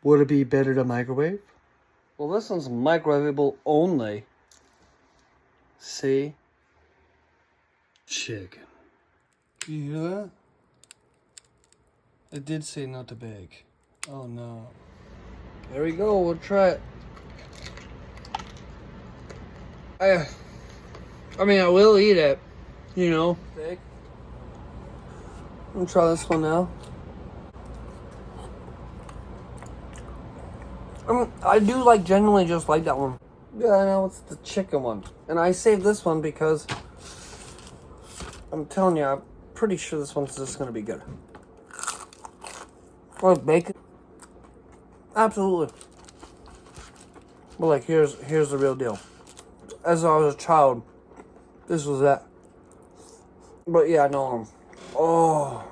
Would it be better to microwave? Well, this one's microwavable only. See? Chicken. You hear that? It did say not to bake. Oh no. There we go, we'll try it. I mean, I will eat it, you know. Bake. I'm gonna try this one now. I do genuinely just like that one. Yeah, I know, it's the chicken one. And I saved this one because I'm telling you, I'm pretty sure this one's just gonna be good. Like bacon. Absolutely. But here's the real deal. As I was a child, this was that. But yeah, no. Oh.